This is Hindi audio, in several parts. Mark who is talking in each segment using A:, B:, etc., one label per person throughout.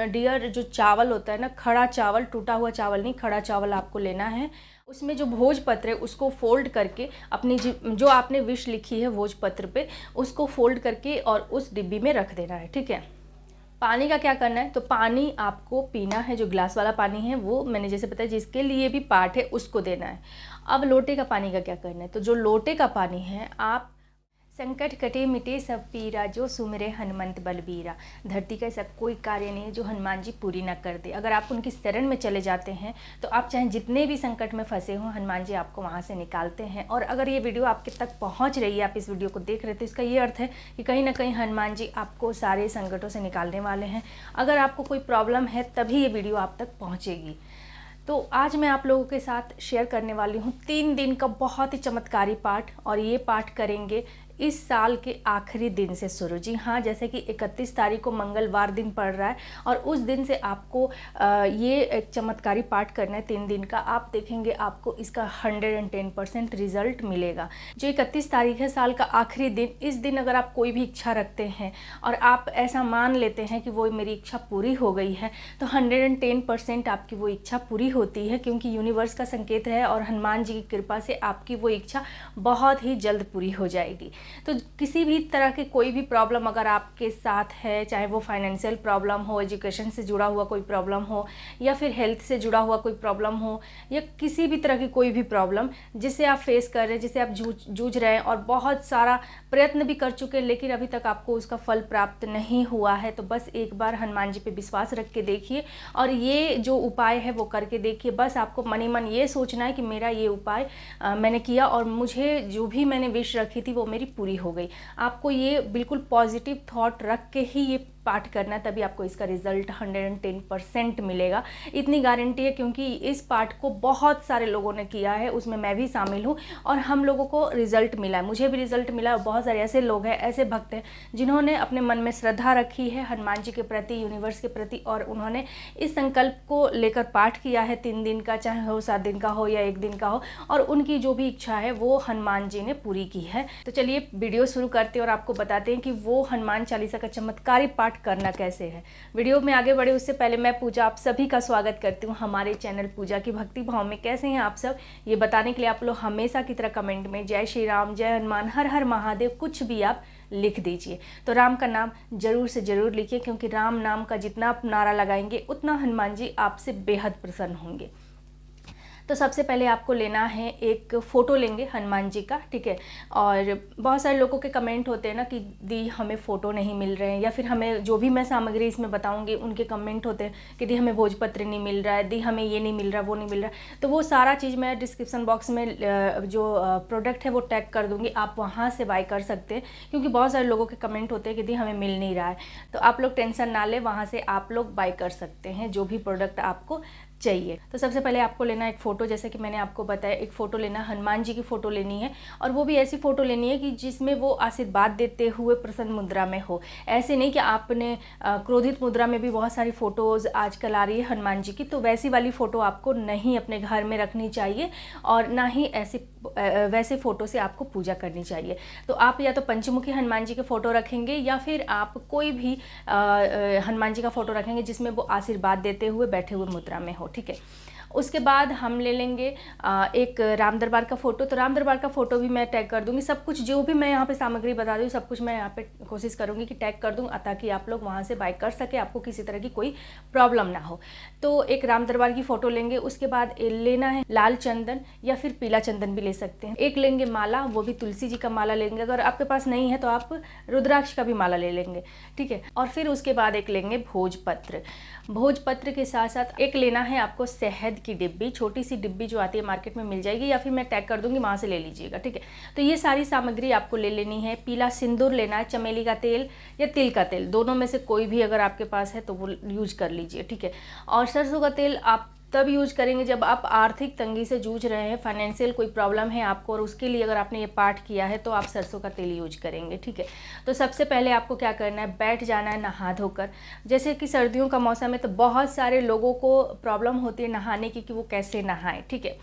A: डियर जो चावल होता है ना, खड़ा चावल, टूटा हुआ चावल नहीं, खड़ा चावल आपको लेना है। उसमें जो भोजपत्र है उसको फोल्ड करके अपनी जो आपने विश लिखी है भोजपत्र पे, उसको फोल्ड करके और उस डिब्बी में रख देना है, ठीक है। पानी का क्या करना है, तो पानी आपको पीना है, जो ग्लास वाला पानी है वो मैंने जैसे बताया जिसके लिए भी पाठ है उसको देना है। अब लोटे का पानी का क्या करना है, तो जो लोटे का पानी है आप संकट कटे मिटे सब पीरा, जो सुमिरे हनुमंत बलबीरा। धरती का ऐसा कोई कार्य नहीं है जो हनुमान जी पूरी ना कर दे। अगर आप उनकी शरण में चले जाते हैं तो आप चाहे जितने भी संकट में फंसे हों, हनुमान जी आपको वहाँ से निकालते हैं। और अगर ये वीडियो आपके तक पहुँच रही है, आप इस वीडियो को देख रहे थे, इसका ये अर्थ है कि कहीं ना कहीं हनुमान जी आपको सारे संकटों से निकालने वाले हैं। अगर आपको कोई प्रॉब्लम है तभी ये वीडियो आप तक पहुँचेगी। तो आज मैं आप लोगों के साथ शेयर करने वाली हूँ 3 दिन का बहुत ही चमत्कारी पाठ, और ये पाठ करेंगे इस साल के आखिरी दिन से शुरू। जी हाँ, जैसे कि 31 तारीख को मंगलवार दिन पड़ रहा है और उस दिन से आपको ये एक चमत्कारी पाठ करना है 3 दिन का। आप देखेंगे आपको इसका 110% रिजल्ट मिलेगा। जो 31 तारीख है, साल का आखिरी दिन, इस दिन अगर आप कोई भी इच्छा रखते हैं और आप ऐसा मान लेते हैं कि वो मेरी इच्छा पूरी हो गई है, तो 110% आपकी वो इच्छा पूरी होती है, क्योंकि यूनिवर्स का संकेत है और हनुमान जी की कृपा से आपकी वो इच्छा बहुत ही जल्द पूरी हो जाएगी। तो किसी भी तरह की कोई भी प्रॉब्लम अगर आपके साथ है, चाहे वो फाइनेंशियल प्रॉब्लम हो, एजुकेशन से जुड़ा हुआ कोई प्रॉब्लम हो, या फिर हेल्थ से जुड़ा हुआ कोई प्रॉब्लम हो, या किसी भी तरह की कोई भी प्रॉब्लम जिसे आप फेस कर रहे हैं, जिसे आप जूझ रहे हैं और बहुत सारा प्रयत्न भी कर चुके हैं लेकिन अभी तक आपको उसका फल प्राप्त नहीं हुआ है, तो बस एक बार हनुमान जी पे विश्वास रख के देखिए और ये जो उपाय है वो करके देखिए। बस आपको मन ही मन ये सोचना है कि मेरा ये उपाय मैंने किया और मुझे जो भी मैंने विश रखी थी वो मेरी पूरी हो गई। आपको ये बिल्कुल पॉजिटिव थॉट रख के ही ये पाठ करना है, तभी आपको इसका रिजल्ट 110% मिलेगा। इतनी गारंटी है क्योंकि इस पाठ को बहुत सारे लोगों ने किया है, उसमें मैं भी शामिल हूँ और हम लोगों को रिजल्ट मिला है, मुझे भी रिजल्ट मिला है। बहुत सारे ऐसे लोग हैं, ऐसे भक्त हैं जिन्होंने अपने मन में श्रद्धा रखी है हनुमान जी के प्रति, यूनिवर्स के प्रति, और उन्होंने इस संकल्प को लेकर पाठ किया है 3 दिन का, चाहे हो 7 दिन का हो या 1 दिन का हो, और उनकी जो भी इच्छा है वो हनुमान जी ने पूरी की है। तो चलिए वीडियो शुरू करते हैं और आपको बताते हैं कि वो हनुमान चालीसा का चमत्कारी पाठ करना कैसे है। वीडियो में आगे बढ़े उससे पहले मैं पूजा आप सभी का स्वागत करती हूँ हमारे चैनल पूजा की भक्ति भाव में। कैसे हैं आप सब, ये बताने के लिए आप लोग हमेशा की तरह कमेंट में जय श्री राम, जय हनुमान, हर हर महादेव कुछ भी आप लिख दीजिए। तो राम का नाम जरूर से जरूर लिखिए, क्योंकि राम नाम का जितना आप नारा लगाएंगे उतना हनुमान जी आपसे बेहद प्रसन्न होंगे। तो सबसे पहले आपको लेना है, एक फ़ोटो लेंगे हनुमान जी का, ठीक है। और बहुत सारे लोगों के कमेंट होते हैं ना कि दी हमें फ़ोटो नहीं मिल रहे हैं, या फिर हमें जो भी मैं सामग्री इसमें बताऊंगी उनके कमेंट होते हैं कि दी हमें भोजपत्र नहीं मिल रहा है, दी हमें ये नहीं मिल रहा, वो नहीं मिल रहा। तो वो सारा चीज़ मैं डिस्क्रिप्शन बॉक्स में जो प्रोडक्ट है वो टैग कर दूँगी, आप वहाँ से बाय कर सकते हैं, क्योंकि बहुत सारे लोगों के कमेंट होते हैं कि दी हमें मिल नहीं रहा है। तो आप लोग टेंशन ना लें, वहाँ से आप लोग बाय कर सकते हैं जो भी प्रोडक्ट आपको चाहिए। तो सबसे पहले आपको लेना एक फ़ोटो, जैसे कि मैंने आपको बताया, एक फ़ोटो लेना, हनुमान जी की फ़ोटो लेनी है, और वो भी ऐसी फ़ोटो लेनी है कि जिसमें वो आशीर्वाद देते हुए प्रसन्न मुद्रा में हो। ऐसे नहीं कि आपने क्रोधित मुद्रा में भी बहुत सारी फ़ोटोज़ आजकल आ रही है हनुमान जी की, तो वैसी वाली फ़ोटो आपको नहीं अपने घर में रखनी चाहिए और ना ही ऐसी वैसे फ़ोटो से आपको पूजा करनी चाहिए। तो आप या तो पंचमुखी हनुमान जी के फ़ोटो रखेंगे, या फिर आप कोई भी हनुमान जी का फ़ोटो रखेंगे जिसमें वो आशीर्वाद देते हुए बैठे हुए मुद्रा में हो, ठीक है। उसके बाद हम ले लेंगे एक राम दरबार का फ़ोटो। तो राम दरबार का फ़ोटो भी मैं टैग कर दूंगी, सब कुछ जो भी मैं यहाँ पे सामग्री बता रही हूँ सब कुछ मैं यहाँ पे कोशिश करूँगी कि टैग कर दूँ, ताकि आप लोग वहाँ से बाय कर सके, आपको किसी तरह की कोई प्रॉब्लम ना हो। तो एक राम दरबार की फ़ोटो लेंगे। उसके बाद लेना है लाल चंदन या फिर पीला चंदन भी ले सकते हैं। एक लेंगे माला, वो भी तुलसी जी का माला लेंगे, अगर आपके पास नहीं है तो आप रुद्राक्ष का भी माला ले लेंगे, ठीक है। और फिर उसके बाद एक लेंगे भोजपत्र। भोजपत्र के साथ साथ एक लेना है आपको शहद की डिब्बी, छोटी सी डिब्बी जो आती है मार्केट में मिल जाएगी, या फिर मैं टैग कर दूंगी वहाँ से ले लीजिएगा, ठीक है। तो ये सारी सामग्री आपको ले लेनी है। पीला सिंदूर लेना है, चमेली का तेल या तिल का तेल, दोनों में से कोई भी अगर आपके पास है तो वो यूज कर लीजिए, ठीक है। और सरसों का तेल आप तब यूज करेंगे जब आप आर्थिक तंगी से जूझ रहे हैं, फाइनेंशियल कोई प्रॉब्लम है आपको, और उसके लिए अगर आपने ये पाठ किया है तो आप सरसों का तेल यूज करेंगे, ठीक है। तो सबसे पहले आपको क्या करना है, बैठ जाना है नहा धोकर। जैसे कि सर्दियों का मौसम है तो बहुत सारे लोगों को प्रॉब्लम होती है नहाने की कि वो कैसे नहाएं, ठीक है।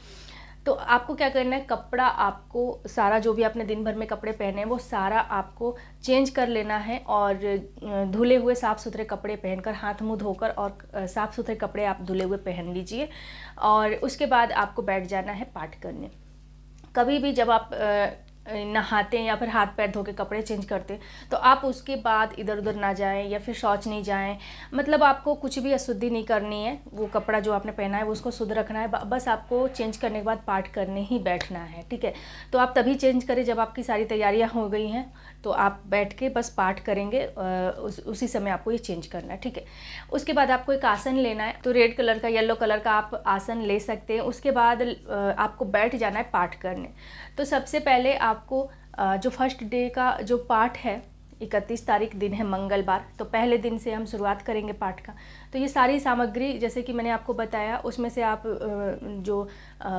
A: तो आपको क्या करना है, कपड़ा आपको सारा जो भी आपने दिन भर में कपड़े पहने हैं वो सारा आपको चेंज कर लेना है और धुले हुए साफ़ सुथरे कपड़े पहनकर, हाथ मुंह धोकर और साफ़ सुथरे कपड़े आप धुले हुए पहन लीजिए। और उसके बाद आपको बैठ जाना है पाठ करने। कभी भी जब आप नहाते हैं या फिर हाथ पैर धो के कपड़े चेंज करते हैं तो आप उसके बाद इधर उधर ना जाएं या फिर शौच नहीं जाएं। मतलब आपको कुछ भी अशुद्धि नहीं करनी है, वो कपड़ा जो आपने पहना है वो उसको शुद्ध रखना है। बस आपको चेंज करने के बाद पाठ करने ही बैठना है, ठीक है। तो आप तभी चेंज करें जब आपकी सारी तैयारियां हो गई हैं, तो आप बैठ के बस पाठ करेंगे, उसी समय आपको ये चेंज करना है, ठीक है। उसके बाद आपको एक आसन लेना है, तो रेड कलर का, येलो कलर का आप आसन ले सकते हैं। उसके बाद आपको बैठ जाना है पाठ करने। तो सबसे पहले आपको जो फर्स्ट डे का जो पाठ है, 31 तारीख दिन है मंगलवार, तो पहले दिन से हम शुरुआत करेंगे पाठ का। तो ये सारी सामग्री जैसे कि मैंने आपको बताया, उसमें से आप जो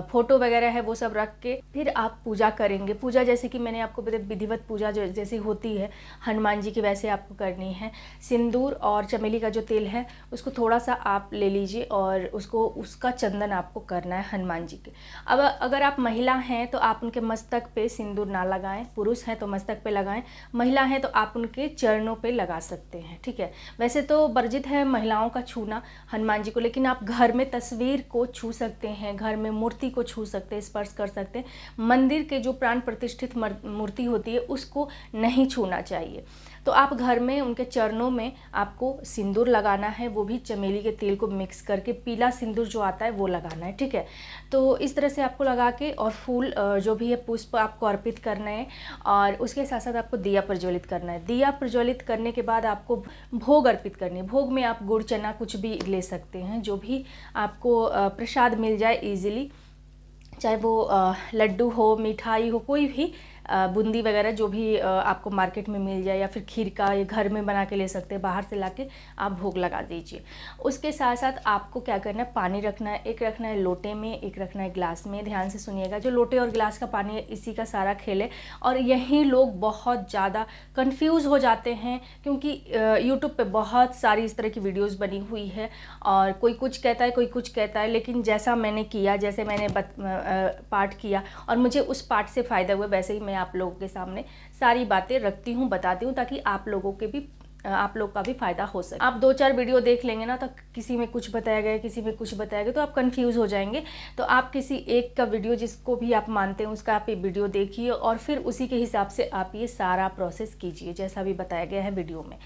A: फ़ोटो वगैरह है वो सब रख के फिर आप पूजा करेंगे। पूजा जैसे कि मैंने आपको बताया, विधिवत पूजा जो जैसे होती है हनुमान जी की, वैसे आपको करनी है। सिंदूर और चमेली का जो तेल है उसको थोड़ा सा आप ले लीजिए और उसका चंदन आपको करना है हनुमान जी के। अब अगर आप महिला हैं तो आप उनके मस्तक पे सिंदूर ना लगाएं, पुरुष हैं तो मस्तक पे लगाएं, महिला हैं तो आप उनके चरणों पे लगा सकते हैं, ठीक है। वैसे तो वर्जित है महिलाओं का छूना हनुमान जी को, लेकिन आप घर में तस्वीर को छू सकते हैं, घर में मूर्ति को छू सकते हैं, स्पर्श कर सकते हैं। मंदिर के जो प्राण प्रतिष्ठित मूर्ति होती है उसको नहीं छूना चाहिए। तो आप घर में उनके चरणों में आपको सिंदूर लगाना है, वो भी चमेली के तेल को मिक्स करके, पीला सिंदूर जो आता है वो लगाना है, ठीक है। तो इस तरह से आपको लगा के, और फूल जो भी है पुष्प आपको अर्पित करना है, और उसके साथ साथ आपको दिया प्रज्वलित करना है। दिया प्रज्वलित करने के बाद आपको भोग अर्पित करनी है। भोग में आप गुड़ चना कुछ भी ले सकते हैं, जो भी आपको प्रसाद मिल जाए ईजिली, चाहे वो लड्डू हो, मिठाई हो, कोई भी बूंदी वगैरह जो भी आपको मार्केट में मिल जाए, या फिर खीर का ये घर में बना के ले सकते हैं, बाहर से लाके आप भोग लगा दीजिए। उसके साथ साथ आपको क्या करना है, पानी रखना है। एक रखना है लोटे में, एक रखना है गिलास में। ध्यान से सुनिएगा, जो लोटे और गिलास का पानी है इसी का सारा खेल है। और यही लोग बहुत ज़्यादा कंफ्यूज हो जाते हैं, क्योंकि यूट्यूब पे बहुत सारी इस तरह की वीडियोस बनी हुई है, और कोई कुछ कहता है, कोई कुछ कहता है। लेकिन जैसा मैंने किया, जैसे मैंने पाठ किया और मुझे उस पाठ से फ़ायदा हुआ, वैसे ही मैं आप लोगों के सामने सारी बातें रखती हूँ, बताती हूँ, ताकि आप लोग का भी फ़ायदा हो सके। आप 2-4 वीडियो देख लेंगे ना, तो किसी में कुछ बताया गया, किसी में कुछ बताया गया, तो आप कंफ्यूज हो जाएंगे। तो आप किसी एक का वीडियो, जिसको भी आप मानते हैं उसका आप ये वीडियो देखिए, और फिर उसी के हिसाब से आप ये सारा प्रोसेस कीजिए जैसा भी बताया गया है वीडियो में।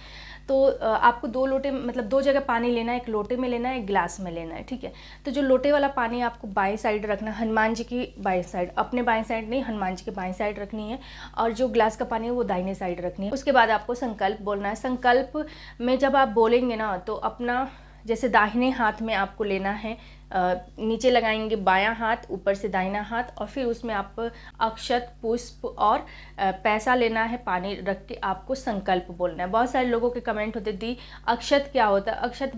A: तो आपको 2 लोटे, मतलब 2 जगह पानी लेना है, एक लोटे में लेना है, एक गिलास में लेना है, ठीक है। तो जो लोटे वाला पानी आपको बाएं साइड रखना है, हनुमान जी की बाएं साइड, अपने बाएं साइड नहीं, हनुमान जी के बाएं साइड रखनी है। और जो गिलास का पानी है वो दाहिने साइड रखनी है। उसके बाद आपको संकल्प बोलना है। संकल्प में जब आप बोलेंगे ना, तो अपना जैसे दाहिने हाथ में आपको लेना है, नीचे लगाएंगे बायां हाथ, ऊपर से दाहिना हाथ, और फिर उसमें आप अक्षत, पुष्प और पैसा लेना है, पानी रख के आपको संकल्प बोलना है। बहुत सारे लोगों के कमेंट होते, दी अक्षत क्या होता है? अक्षत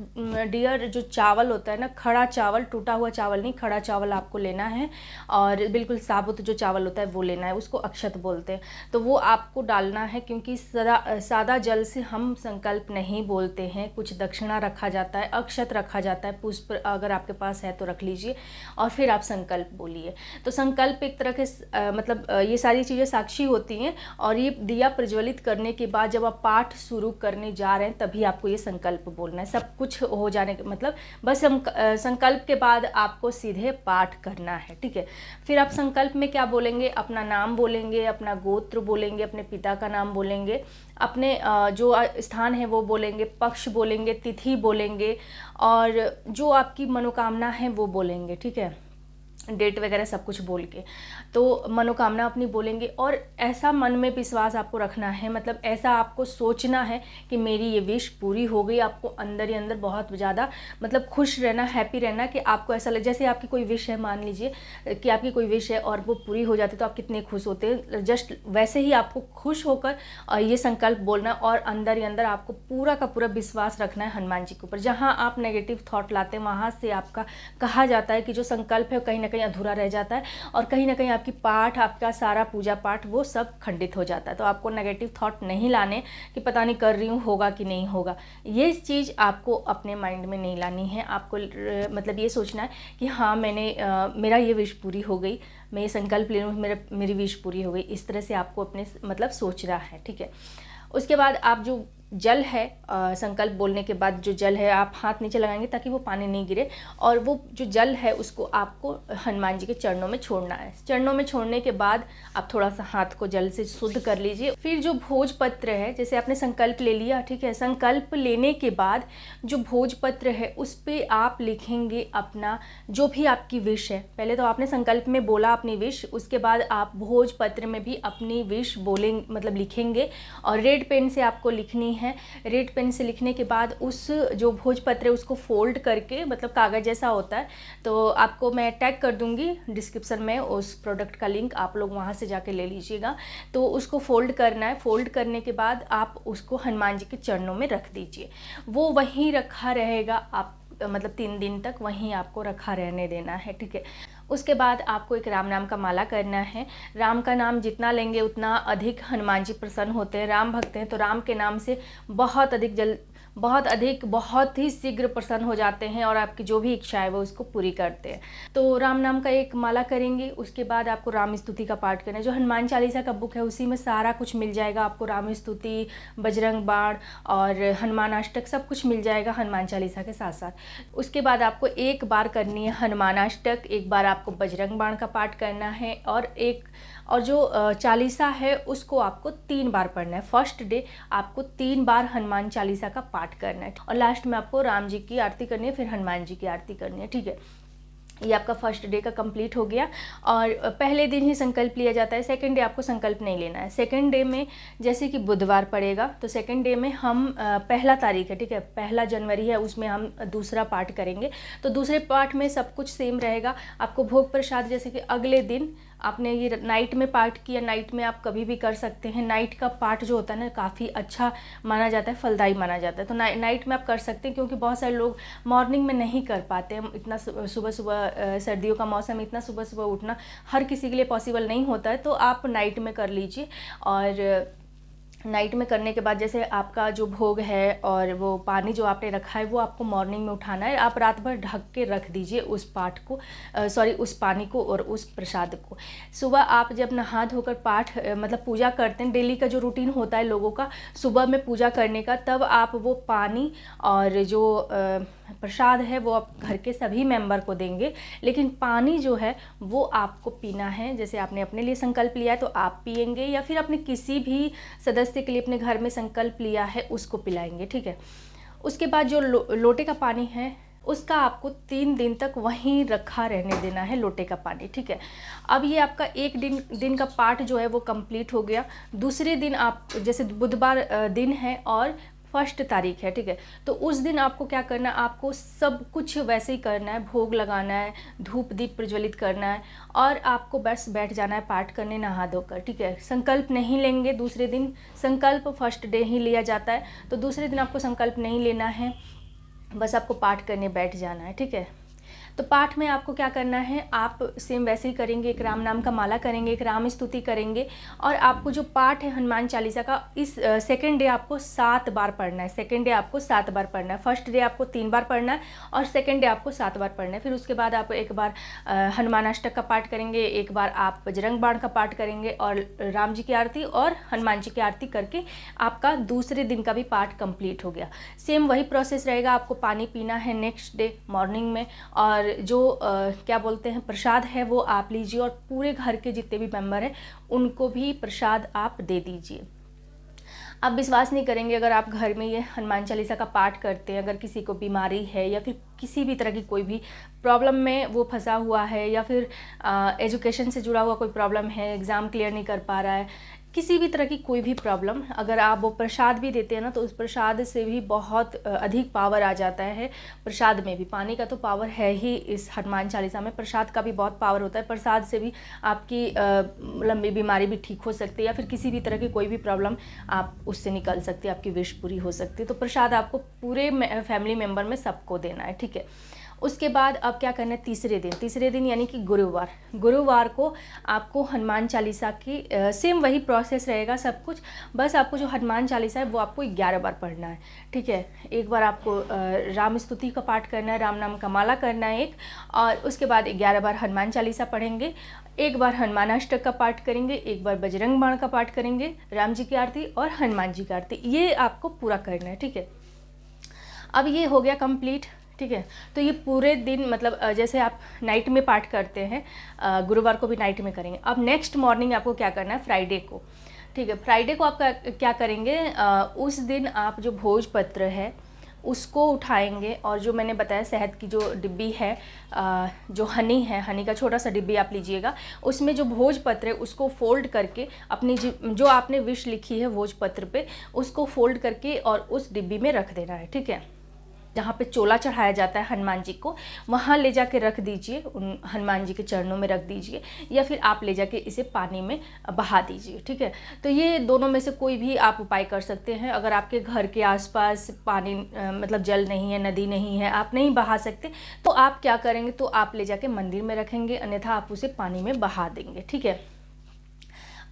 A: डियर जो चावल होता है ना, खड़ा चावल, टूटा हुआ चावल नहीं, खड़ा चावल आपको लेना है, और बिल्कुल साबुत जो चावल होता है वो लेना है, उसको अक्षत बोलते हैं। तो वो आपको डालना है, क्योंकि सादा जल से हम संकल्प नहीं बोलते हैं, कुछ दक्षिणा रखा जाता है, अक्षत रखा जाता है, पुष्प अगर आपके पास है तो रख लीजिए, और फिर आप संकल्प बोलिए। तो संकल्प एक तरह के मतलब ये सारी चीज़ें साक्षी होती हैं, और ये दिया प्रज्वलित करने के बाद जब आप पाठ शुरू करने जा रहे हैं तभी आपको ये संकल्प बोलना है। सब कुछ हो जाने के मतलब बस हम संकल्प के बाद आपको सीधे पाठ करना है, ठीक है। फिर आप संकल्प में क्या बोलेंगे? अपना नाम बोलेंगे, अपना गोत्र बोलेंगे, अपने पिता का नाम बोलेंगे, अपने जो स्थान है वो बोलेंगे, पक्ष बोलेंगे, तिथि बोलेंगे, और जो आपकी मनोकामना है वो बोलेंगे, ठीक है, डेट वगैरह सब कुछ बोल के। तो मनोकामना अपनी बोलेंगे, और ऐसा मन में विश्वास आपको रखना है, मतलब ऐसा आपको सोचना है कि मेरी ये विश पूरी हो गई। आपको अंदर ही अंदर बहुत ज़्यादा मतलब खुश रहना, हैप्पी रहना, कि आपको ऐसा लगे जैसे आपकी कोई विश है, मान लीजिए कि आपकी कोई विश है और वो पूरी हो जाती है तो आप कितने खुश होते हैं, जस्ट वैसे ही आपको खुश होकर ये संकल्प बोलना, और अंदर ही अंदर आपको पूरा का पूरा विश्वास रखना है हनुमान जी के ऊपर। जहाँ आप नेगेटिव थॉट लाते हैं वहाँ से आपका कहा जाता है कि जो संकल्प है कहीं ना कहीं अधूरा रह जाता है और कहीं ना कहीं आपकी पाठ, आपका सारा पूजा पाठ वो सब खंडित हो जाता है। तो आपको नेगेटिव थॉट नहीं लाने कि पता नहीं कर रही हूँ होगा कि नहीं होगा, ये चीज़ आपको अपने माइंड में नहीं लानी है। आपको मतलब ये सोचना है कि हाँ मैंने मेरा ये विश पूरी हो गई, मैं ये संकल्प ले लूँ मेरी विश पूरी हो गई, इस तरह से आपको अपने मतलब सोचना है, ठीक है। उसके बाद आप जो जल है, संकल्प बोलने के बाद जो जल है आप हाथ नीचे लगाएंगे ताकि वो पानी नहीं गिरे, और वो जो जल है उसको आपको हनुमान जी के चरणों में छोड़ना है। चरणों में छोड़ने के बाद आप थोड़ा सा हाथ को जल से शुद्ध कर लीजिए। फिर जो भोजपत्र है, जैसे आपने संकल्प ले लिया, ठीक है, संकल्प लेने के बाद जो भोजपत्र है उस पर आप लिखेंगे अपना जो भी आपकी विश है। पहले तो आपने संकल्प में बोला अपनी विश, उसके बाद आप भोजपत्र में भी अपनी विश बोलेंगे, मतलब लिखेंगे, और रेड पेन से आपको लिखनी है। रेड पेन से लिखने के बाद उस जो भोजपत्र है उसको फोल्ड करके, मतलब कागज़ जैसा होता है, तो आपको मैं टैग कर दूंगी डिस्क्रिप्शन में उस प्रोडक्ट का लिंक, आप लोग वहाँ से जाके ले लीजिएगा। तो उसको फोल्ड करना है। फोल्ड करने के बाद आप उसको हनुमान जी के चरणों में रख दीजिए। वो वहीं रखा रहेगा, आप मतलब 3 दिन तक वहीं आपको रखा रहने देना है, ठीक है। उसके बाद आपको एक राम नाम का माला करना है। राम का नाम जितना लेंगे उतना अधिक हनुमान जी प्रसन्न होते हैं। राम भक्त हैं तो राम के नाम से बहुत ही शीघ्र प्रसन्न हो जाते हैं और आपकी जो भी इच्छा है वो उसको पूरी करते हैं। तो राम नाम का एक माला करेंगे। उसके बाद आपको राम स्तुति का पाठ करना है। जो हनुमान चालीसा का बुक है उसी में सारा कुछ मिल जाएगा आपको, राम स्तुति, बजरंग बाण और हनुमान अष्टक सब कुछ मिल जाएगा हनुमान चालीसा के साथ साथ। उसके बाद आपको एक बार करनी है हनुमान अष्टक, एक बार आपको बजरंग बाण का पाठ करना है, और जो चालीसा है उसको आपको 3 बार पढ़ना है। फर्स्ट डे आपको 3 बार हनुमान चालीसा का पाठ करना है, और लास्ट में आपको राम जी की आरती करनी है, फिर हनुमान जी की आरती करनी है, ठीक है। ये आपका फर्स्ट डे का कंप्लीट हो गया। और पहले दिन ही संकल्प लिया जाता है, सेकंड डे आपको संकल्प नहीं लेना है। सेकंड डे में जैसे कि बुधवार पड़ेगा तो सेकंड डे में हम 1 तारीख है, ठीक है, 1 जनवरी है, उसमें हम दूसरा पाठ करेंगे। तो दूसरे पाठ में सब कुछ सेम रहेगा। आपको भोग प्रसाद जैसे कि अगले दिन आपने ये नाइट में पाठ किया, नाइट में आप कभी भी कर सकते हैं। नाइट का पाठ जो होता है ना काफ़ी अच्छा माना जाता है, फलदायी माना जाता है। तो नाइट में आप कर सकते हैं, क्योंकि बहुत सारे लोग मॉर्निंग में नहीं कर पाते हैं। इतना सुबह सुबह सर्दियों का मौसम, इतना सुबह सुबह उठना हर किसी के लिए पॉसिबल नहीं होता है। तो आप नाइट में कर लीजिए। और नाइट में करने के बाद जैसे आपका जो भोग है और वो पानी जो आपने रखा है वो आपको मॉर्निंग में उठाना है। आप रात भर ढक के रख दीजिए उस पाठ को, उस पानी को और उस प्रसाद को। सुबह आप जब नहा धोकर पाठ मतलब पूजा करते हैं, डेली का जो रूटीन होता है लोगों का सुबह में पूजा करने का, तब आप वो पानी और जो प्रसाद है वो आप घर के सभी मेंबर को देंगे। लेकिन पानी जो है वो आपको पीना है। जैसे आपने अपने लिए संकल्प लिया है तो आप पिएंगे, या फिर अपने किसी भी सदस्य के लिए अपने घर में संकल्प लिया है उसको पिलाएंगे, ठीक है। उसके बाद जो लोटे का पानी है उसका आपको 3 दिन तक वहीं रखा रहने देना है, लोटे का पानी, ठीक है। अब ये आपका एक दिन का पाठ जो है वो कंप्लीट हो गया। दूसरे दिन आप जैसे बुधवार दिन है और 1 तारीख है, ठीक है, तो उस दिन आपको क्या करना है, आपको सब कुछ वैसे ही करना है। भोग लगाना है, धूप दीप प्रज्वलित करना है, और आपको बस बैठ जाना है पाठ करने नहा धोकर, ठीक है। संकल्प नहीं लेंगे दूसरे दिन, संकल्प फर्स्ट डे ही लिया जाता है, तो दूसरे दिन आपको संकल्प नहीं लेना है, बस आपको पाठ करने बैठ जाना है, ठीक है। तो पाठ में आपको क्या करना है, आप सेम वैसे ही करेंगे। एक राम नाम का माला करेंगे, एक राम स्तुति करेंगे, और आपको जो पाठ है हनुमान चालीसा का इस सेकंड डे आपको 7 बार पढ़ना है। सेकंड डे आपको 7 बार पढ़ना है। फर्स्ट डे आपको 3 बार पढ़ना है और सेकंड डे आपको 7 बार पढ़ना है। फिर उसके बाद आप एक बार हनुमान अष्टक का पाठ करेंगे, एक बार आप बजरंग बाण का पाठ करेंगे, और राम जी की आरती और हनुमान जी की आरती करके आपका दूसरे दिन का भी पाठ कंप्लीट हो गया। सेम वही प्रोसेस रहेगा। आपको पानी पीना है नेक्स्ट डे मॉर्निंग में, और जो क्या बोलते हैं प्रसाद है वो आप लीजिए, और पूरे घर के जितने भी मेंबर हैं उनको भी प्रसाद आप दे दीजिए। आप विश्वास नहीं करेंगे, अगर आप घर में ये हनुमान चालीसा का पाठ करते हैं, अगर किसी को बीमारी है या फिर किसी भी तरह की कोई भी प्रॉब्लम में वो फंसा हुआ है, या फिर एजुकेशन से जुड़ा हुआ कोई प्रॉब्लम है, एग्ज़ाम क्लियर नहीं कर पा रहा है, किसी भी तरह की कोई भी प्रॉब्लम, अगर आप वो प्रसाद भी देते हैं ना तो उस प्रसाद से भी बहुत अधिक पावर आ जाता है। प्रसाद में भी पानी का तो पावर है ही, इस हनुमान चालीसा में प्रसाद का भी बहुत पावर होता है। प्रसाद से भी आपकी लंबी बीमारी भी ठीक हो सकती है, या फिर किसी भी तरह की कोई भी प्रॉब्लम आप उससे निकल सकती है, आपकी विश पूरी हो सकती है। तो प्रसाद आपको पूरे फैमिली मेम्बर में सबको देना है, ठीक है। उसके बाद अब क्या करना है, तीसरे दिन यानी कि गुरुवार को आपको हनुमान चालीसा की सेम वही प्रोसेस रहेगा सब कुछ, बस आपको जो हनुमान चालीसा है वो आपको 11 बार पढ़ना है। ठीक है, एक बार आपको राम स्तुति का पाठ करना है, राम नाम का माला करना है एक, और उसके बाद 11 बार हनुमान चालीसा पढ़ेंगे, एक बार हनुमान अष्टक का पाठ करेंगे, एक बार बजरंग बाण का पाठ करेंगे, राम जी की आरती और हनुमान जी की आरती, ये आपको पूरा करना है। ठीक है, अब ये हो गया कंप्लीट। ठीक है, तो ये पूरे दिन मतलब जैसे आप नाइट में पाठ करते हैं, गुरुवार को भी नाइट में करेंगे। अब नेक्स्ट मॉर्निंग आपको क्या करना है, फ्राइडे को। ठीक है, फ्राइडे को आप क्या करेंगे, उस दिन आप जो भोजपत्र है उसको उठाएंगे, और जो मैंने बताया शहद की जो डिब्बी है, जो हनी है, हनी का छोटा सा डिब्बी आप लीजिएगा, उसमें जो भोजपत्र है उसको फोल्ड करके अपनी जो आपने विश लिखी है भोजपत्र पे, उसको फोल्ड करके और उस डिब्बी में रख देना है। ठीक है, जहाँ पे चोला चढ़ाया जाता है हनुमान जी को, वहाँ ले जाके रख दीजिए, उन हनुमान जी के चरणों में रख दीजिए, या फिर आप ले जाके इसे पानी में बहा दीजिए। ठीक है, तो ये दोनों में से कोई भी आप उपाय कर सकते हैं। अगर आपके घर के आसपास पानी मतलब जल नहीं है, नदी नहीं है, आप नहीं बहा सकते, तो आप क्या करेंगे, तो आप ले जाके मंदिर में रखेंगे, अन्यथा आप उसे पानी में बहा देंगे। ठीक है,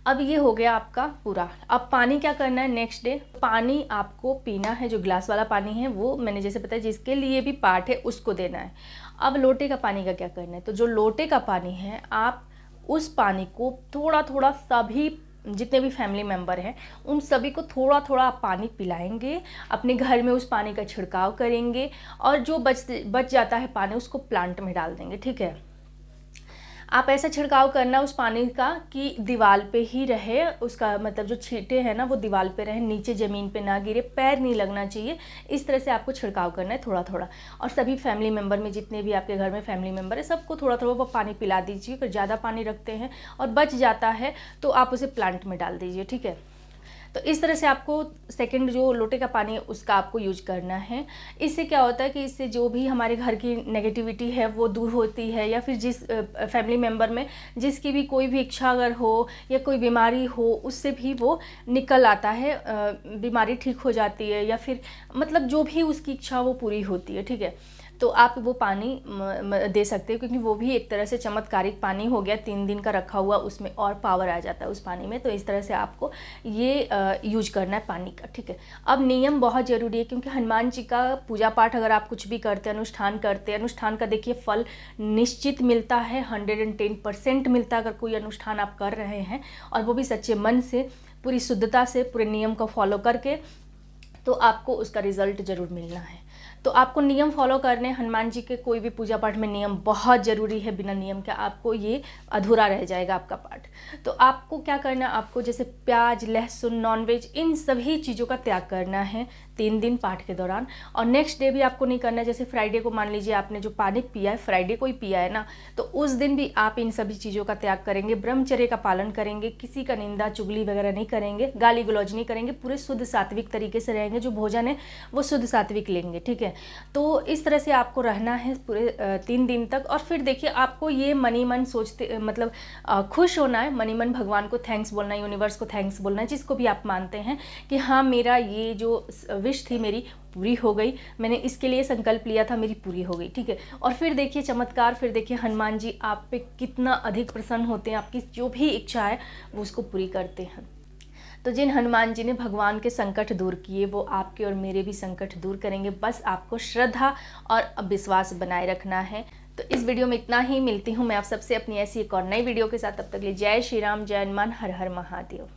A: अब ये हो गया आपका पूरा। अब पानी क्या करना है, नेक्स्ट डे पानी आपको पीना है, जो ग्लास वाला पानी है वो मैंने जैसे बताया, जिसके लिए भी पाठ है उसको देना है। अब लोटे का पानी का क्या करना है, तो जो लोटे का पानी है आप उस पानी को थोड़ा थोड़ा, सभी जितने भी फैमिली मेम्बर हैं उन सभी को थोड़ा थोड़ा आप पानी पिलाएंगे, अपने घर में उस पानी का छिड़काव करेंगे, और जो बच जाता है पानी उसको प्लांट में डाल देंगे। ठीक है, आप ऐसा छिड़काव करना उस पानी का कि दीवार पे ही रहे, उसका मतलब जो छींटे हैं ना वो दीवार पे रहे, नीचे ज़मीन पे ना गिरे, पैर नहीं लगना चाहिए। इस तरह से आपको छिड़काव करना है थोड़ा थोड़ा, और सभी फैमिली मेम्बर में, जितने भी आपके घर में फैमिली मेम्बर है, सबको थोड़ा थोड़ा वो पानी पिला दीजिए। फिर ज़्यादा पानी रखते हैं और बच जाता है तो आप उसे प्लांट में डाल दीजिए। ठीक है, तो इस तरह से आपको सेकंड जो लोटे का पानी है उसका आपको यूज करना है। इससे क्या होता है कि इससे जो भी हमारे घर की नेगेटिविटी है वो दूर होती है, या फिर जिस फैमिली मेम्बर में जिसकी भी कोई भी इच्छा अगर हो या कोई बीमारी हो, उससे भी वो निकल आता है, बीमारी ठीक हो जाती है, या फिर मतलब जो भी उसकी इच्छा वो पूरी होती है। ठीक है, तो आप वो पानी दे सकते हो, क्योंकि वो भी एक तरह से चमत्कारिक पानी हो गया, 3 दिन का रखा हुआ, उसमें और पावर आ जाता है उस पानी में। तो इस तरह से आपको ये यूज करना है पानी का। ठीक है, अब नियम बहुत ज़रूरी है, क्योंकि हनुमान जी का पूजा पाठ अगर आप कुछ भी करते हैं, अनुष्ठान करते हैं, अनुष्ठान का देखिए फल निश्चित मिलता है, 110% मिलता है अगर कोई अनुष्ठान आप कर रहे हैं, और वो भी सच्चे मन से, पूरी शुद्धता से, पूरे नियम को फॉलो करके, तो आपको उसका रिजल्ट ज़रूर मिलना है। तो आपको नियम फॉलो करने, हनुमान जी के कोई भी पूजा पाठ में नियम बहुत ज़रूरी है, बिना नियम के आपको ये अधूरा रह जाएगा आपका पाठ। तो आपको क्या करना, आपको जैसे प्याज, लहसुन, नॉनवेज, इन सभी चीज़ों का त्याग करना है 3 दिन पाठ के दौरान। और नेक्स्ट डे भी आपको नहीं करना है। जैसे फ्राइडे को मान लीजिए आपने जो पानी पिया है, फ्राइडे को ही पिया है ना, तो उस दिन भी आप इन सभी चीज़ों का त्याग करेंगे, ब्रह्मचर्य का पालन करेंगे, किसी का निंदा चुगली वगैरह नहीं करेंगे, गाली गलौज नहीं करेंगे, पूरे शुद्ध सात्विक तरीके से रहेंगे, जो भोजन है वो शुद्ध सात्विक लेंगे। ठीक है, तो इस तरह से आपको रहना है पूरे 3 दिन तक। और फिर देखिए आपको ये मनी मन सोचते मतलब खुश होना है, मनी मन भगवान को थैंक्स बोलना है, यूनिवर्स को थैंक्स बोलना है, जिसको भी आप मानते हैं कि हाँ मेरा ये जो विश थी मेरी पूरी हो गई, मैंने इसके लिए संकल्प लिया था, मेरी पूरी हो गई। ठीक है, और फिर देखिए चमत्कार, फिर देखिए हनुमान जी आप पे कितना अधिक प्रसन्न होते हैं, आपकी जो भी इच्छा है वो उसको पूरी करते हैं। तो जिन हनुमान जी ने भगवान के संकट दूर किए, वो आपके और मेरे भी संकट दूर करेंगे। बस आपको श्रद्धा और विश्वास बनाए रखना है। तो इस वीडियो में इतना ही, मिलती हूँ मैं आप सबसे अपनी ऐसी एक और नई वीडियो के साथ। तब तक के लिए जय श्री राम, जय हनुमान, हर हर महादेव।